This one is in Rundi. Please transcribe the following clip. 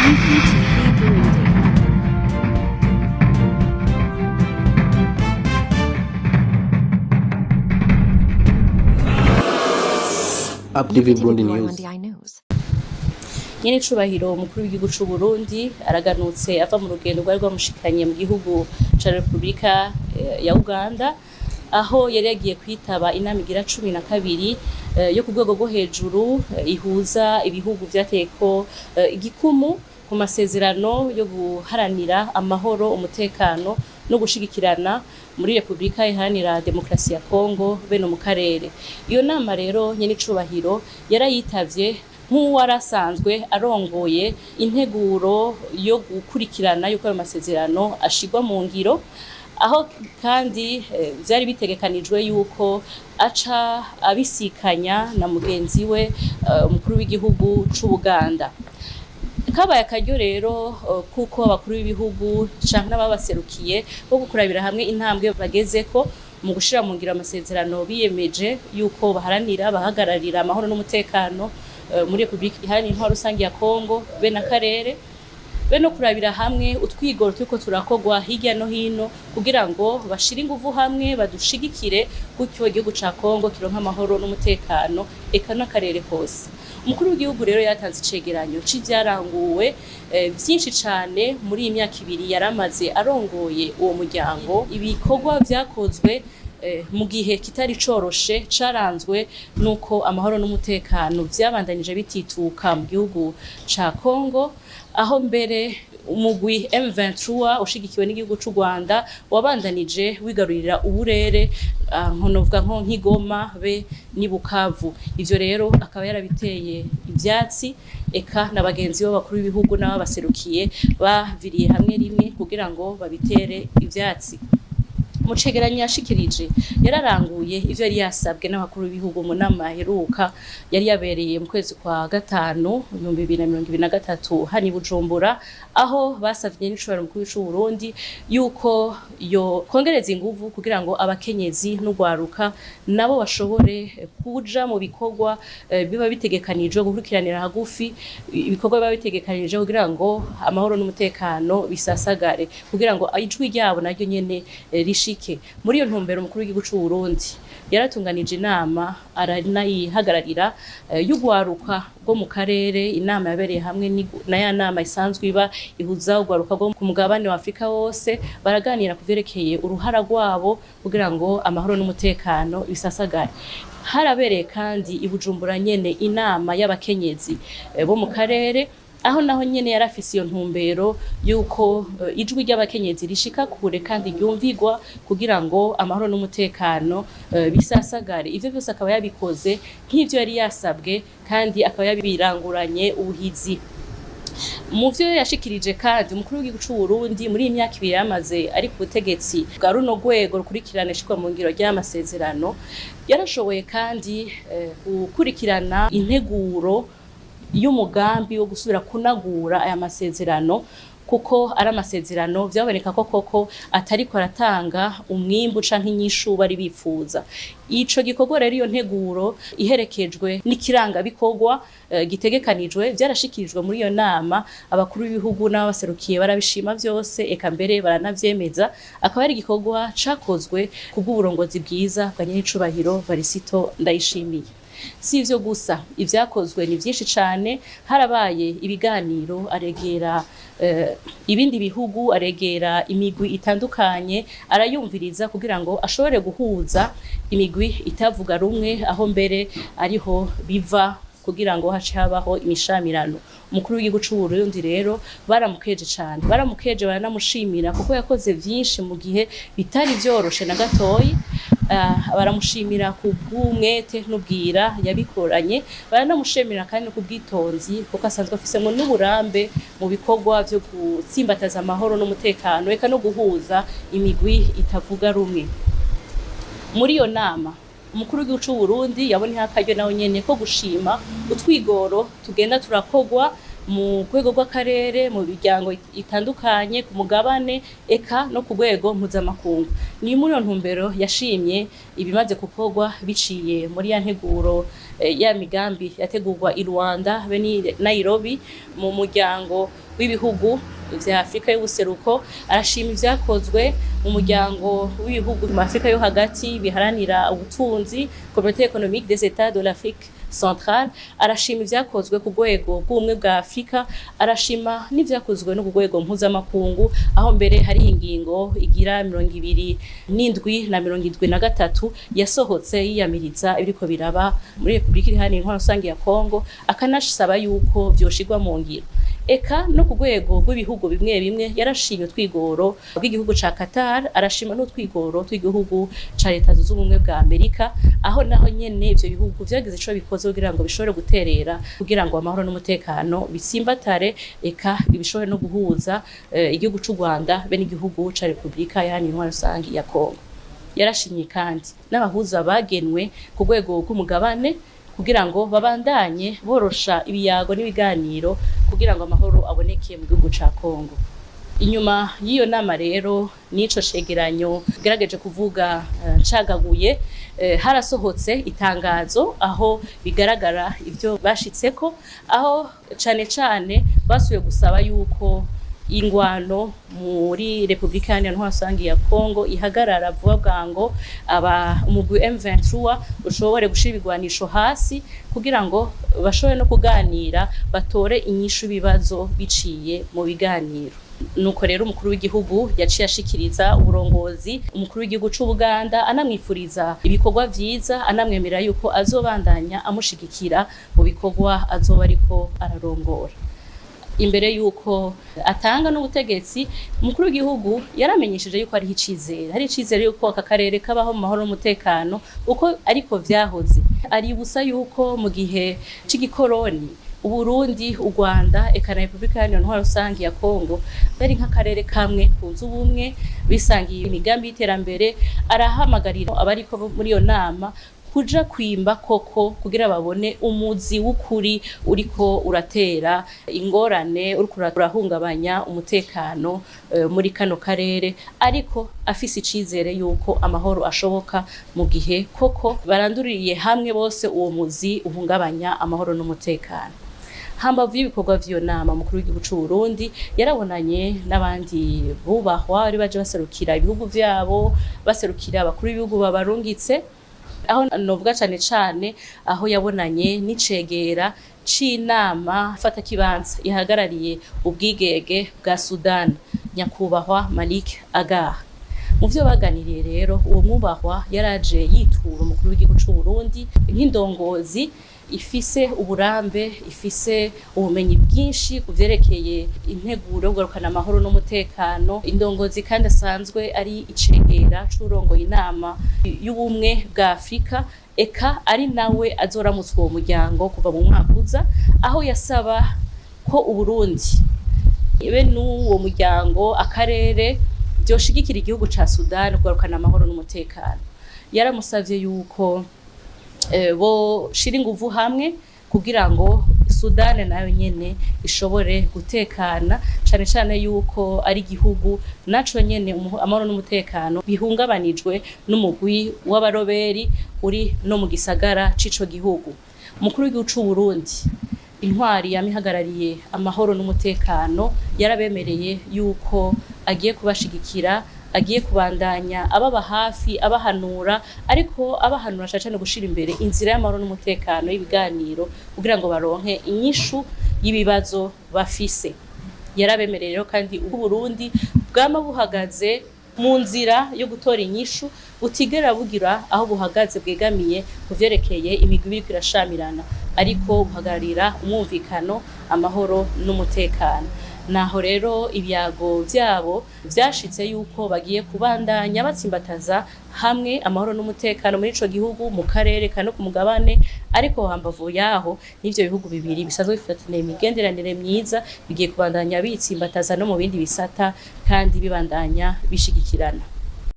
TV Burundi. Up TV Burundi Burundi News. News. Nyene cubahiro umukuru w'igihugu c'u Burundi araganutse ava mu rugendo rwari rwamushikanye mu gihugu ca Republika ya Uganda aho yari yagiye kwitaba inama igira 12 yo ku rwego rwo hejuru ihuza ibihugu vyateko igikumu ku masezerano yo guharanira amahoro umutekano no gushigikirana muri Republika Iharanira Demokarasi ya Kongo beno mu karere. Iyo nama rero nyene cubahiro yarayitavye nk'uwarasanzwe arongoye integuro yo gukurikirana yuko ayo masezerano ashigwa mu ngiro, aho kandi vyari bitegekanijwe yuko aca abisikanya na mugenzi we umukuru w'igihugu c'u Buganda. Kabaye akaryo rero kuko abakuru b'ibihugu canke n'ababaserukiye bo gukurabira hamwe intambwe bagezeko mu gushira mu ngiro amasezerano biyemeje yuko baharanira bahagararira amahoro n'umutekano muri Republika Iharanira Intwaro Rusangi ya Kongo be n'akarere be no kurabira hamwe utwigoro turiko turakogwa hirya no hino kugira ngo bashire inguvu hamwe badushigikire gutyo igihugu ca Kongo kironka amahoro n'umutekano eka n'akarere kose. Umukuru w'igihugu rero yatanze icegeranyo c'ivyaranguwe vyinshi cane muri imyaka 2 yaramaze arongoye uwo muryango. Ibikorwa vyakozwe mu gihe kitari coroshe caranzwe nuko amahoro n'umutekano vyabandanije bitituka mu gihugu ca Kongo, aho mbere umugwi M23 ushigikiwe n'igihugu c'u Rwanda wabandanije wigarurira uburere nkonovuga nko nk'Igoma be ni Bukavu. Ivyo rero akaba yarabiteye ivyatsi eka n'abagenzi b'abakuru b'ibihugu n'ababaserukiye baviriye hamwe rimwe kugira ngo babitere ivyatsi. Mucegeranyo yashikirije yararanguye ivyo yari yasabwe n'abakuru b'ibihugu mu nama heruka yari yabereye mu kwezi kwa gatanu 2023 hani Bujumbura, aho basavye n'icubahiro mukuru w'u Burundi yuko yo kongereza inguvu kugira ngo abakenyezi n'ugwaruka nabo bashobore kuja mu bikorwa biba bitegekanijwe gukurikiranira hagufi ibikorwa biba bitegekanije kugira ngo amahoro n'umutekano bisasagare, kugira ngo ijwi ryabo naryo nyene rishi muri iyo ntumbero umukuru w'igihugu c'u Burundi yaratunganije inama aranayihagararira y'ugwaruka rwo mu karere. Inama yabereye hamwe na ya nama isanzwe iba ihuza ugwaruka rwo ku mugabane wa Afrika wose, baraganira kuvyerekeye uruhara rwabo kugira ngo amahoro n'umutekano bisasagare. Harabereye kandi i Bujumbura nyene inama y'abakenyezi bo mu karere, aho naho nyene yarafise iyo ntumbero yuko ijwi ry'abakenyezi rishika kure kandi ryumvigwa kugira ngo amahoro n'umutekano bisasagare. Ivyo byose akaba yabikoze nk'ivyo yari yasabwe kandi akaba yabiranguranye ubuhizi. Mu vyo yashikirije kandi umukuru w'igihugu c'u Burundi muri imyaka 2 yamaze ari ku butegetsi bwa runo rwego rukurikirana ishikwa mu ngiro ry'amasezerano, yarashoboye kandi gukurikirana integuro y'umugambi wo gusubira kunagura aya masezerano, kuko ari amasezerano vyaboneka ko koko atariko aratanga umwimbu canke inyishu bari bifuza. Ico gikorwa rero iyo nteguro iherekejwe n'ikiranga bikorwa gitegekanijwe vyarashikirijwe muri iyo nama, abakuru b'ibihugu n'abaserukiye barabishima vyose eka mbere baranavyemeza. Akaba ari igikorwa cakozwe kubw'uburongozi bwiza bwa nyenicubahiro Varisito Ndayishimiye. Si ivyo gusa, ivyakozwe ni vyinshi cane. Harabaye ibiganiro, aregera ibindi bihugu, aregera imigwi itandukanye, arayumviriza kugira ngo ashobore guhuza imigwi itavuga rumwe, aho mbere ariho biva kugira ngo hace habaho imishamirano. Umukuru w'igihugu c'u Burundi rero baramukeje cane, baramukeje baranamushimira kuko yakoze vyinshi mu gihe bitari vyoroshe na gatoyi. Baramushimira ku bw'umwete n'ubwira yabikoranye, baranamushimira kandi ku bwitonzi kuko asanzwe afisemo n'uburambe mu bikorwa vyo gutsimbataza amahoro n'umutekano eka no guhuza imigwi itavuga rumwe. Muri iyo nama umukuru w'igihugu c'u Burundi yabonye akaryo nawe nyene ko gushima utwigoro tugenda turakogwa mu rwego rw'akarere, mu biryango itandukanye, ku mugabane eka no ku rwego mpuzamakungu. Ni muri iyo ntumbero yashimye ibimaze gukorwa biciye muri ya nteguro ya migambi yategurwa i Rwanda be ni Nairobi mu muryango w'ibihugu vya Afrika y'ubuseruko, arashima ivyakozwe mu muryango w'ibihugu mu Afrika yo hagati biharanira ubutunzi, Communauté économique des États de l'Afrique centrale, arashima ivyakozwe ku rwego rw'ubumwe bwa Afrika, arashima n'ivyakozwe no ku rwego mpuzamakungu, aho mbere hari ingingo igira 27 na 73 yasohotse yiyamiriza ibiriko biraba muri Republika Iharanira Intwaro Rusangi ya Kongo, akanasaba yuko vyoshirwa mu ngiro. Eka no ku rwego rw'ibihugu bimwe bimwe yarashimye twigoro bw'igihugu ca Qatar, arashima n'utwigoro tw'igihugu ca Leta Zunze Ubumwe bwa Amerika, aho naho nyene ivyo bihugu vyagize ico bikoze kugira ngo bishobore guterera kugira ngo amahoro n'umutekano bisimbatare, eka bishobore no guhuza igihugu c'u Rwanda be n'igihugu ca Republika Iharanira Intwaro Rusangi ya Kongo. Yarashimye kandi n'abahuza bagenwe ku rwego rw'umugabane kugira ngo babandanye borosha ibiyago n'ibiganiro kugira ngo amahoro aboneke mu gihugu ca Kongo. Inyuma y'iyo nama rero nico cegeranyo gerageje kuvuga ncagaguye, harasohotse itangazo aho bigaragara ivyo bashitseko, aho cane basuye gusaba yuko ingwano muri Republika Iharanira Intwaro Rusangi ya Kongo ihagarara vuba bwango, umugwi M23 ushobore gushira ibigwanisho hasi kugira ngo bashobore no kuganira batore inyishu bibazo biciye mu biganiro. Nuko rero umukuru w'igihugu yaciye ashikiriza uburongozi umukuru w'igihugu c'u Buganda, anamwifuriza ibikorwa vyiza, anamwemera yuko azobandanya amushigikira mu bikorwa azoba ariko ararongora. Imbere yuko atanga n'ubutegetsi, umukuru w'igihugu yaramenyesheje yuko ari icizere, hari icizere yuko aka karere kabaho mu mahoro n'umutekano uko ariko vyahoze. Aributsa yuko mu gihe c'igikoroni Uburundi, u Rwanda, eka na Republika Iharanira Intwaro Rusangi ya Kongo bari nk'akarere kamwe kunze ubumwe, bisangiye imigambi y'iterambere. Arahamagarira abariko muri iyo nama kuja kwimba koko kugira babone umuzi w'ukuri uriko uratera ingorane, uriko urahungabanya umutekano muri kano karere, ariko afise icizere yuko amahoro ashoboka mu gihe koko baranduriye hamwe bose uwo muzi uhungabanya amahoro n'umutekano. Hambavu y'ibikorwa vy'iyo nama, mukuru w'igihugu c'u Burundi yarabonanye n'abandi bubahwa bari baje baserukira ibihugu vyabo, baserukira abakuru b'ibihugu babarungitse, aho novuga cane aho yabonanye n'icegera c'inama fata kibanza ihagarariye ubwigenge bwa Sudan, nyakubahwa Malik Agar. Mu vyo baganiriye rero, uwo mwubahwa yaraje yitura umukuru w'igihugu c'u Burundi nk'indongozi ifise uburambe, ifise ubumenyi bwinshi kuvyerekeye integuro yo kugarukana amahoro n'umutekano, indongozi kandi asanzwe ari icegera c'urongoye inama y'ubumwe bwa Afrika, eka ari nawe azoramutswa uwo muryango kuva mu mwaka uza, aho yasaba ko Uburundi ibe n'uwo muryango akarere vyoshigikira igihugu ca Sudan kugarukana amahoro n'umutekano. Yaramusavye yuko bo shira inguvu hamwe kugira ngo Sudan nayo nyene ishobore gutekana, cane yuko ari igihugu naco nyene amahoro n'umutekano bihungabanijwe n'umugwi w'abaroberi uri no mu gisagara c'ico gihugu. Umukuru w'igihugu c'u Burundi, intwari yamihagarariye amahoro n'umutekano, yarabemereye yuko agiye kubashigikira, agiye kubandanya ababa hafi, abahanura, ariko abahanura cyane gushira imbere inzira y'amahoro n'umutekano y'ibiganiro kugira ngo baronke inyishu y'ibibazo bafise. Yarabemereye rero kandi u Burundi bwama buhagaze mu nzira yo gutora inyishu, butigera bugira aho buhagaze bwegamiye kuvyerekeye imigwi iriko irashamirana, ariko buhagararira umwumvikano, amahoro n'umutekano. Naho rero ibyago vyabo vyashitse yuko bagiye kubandanya batsimbataza hamwe amahoro n'umutekano muri ico gihugu, mu karere kano ku mugabane, ariko hambavu yaho n'ivyo bihugu bibiri bisanzwe bifatanye imigenderanire myiza bigiye kubandanya bitsimbataza no mu bindi bisata kandi bibandanya bishigikirana.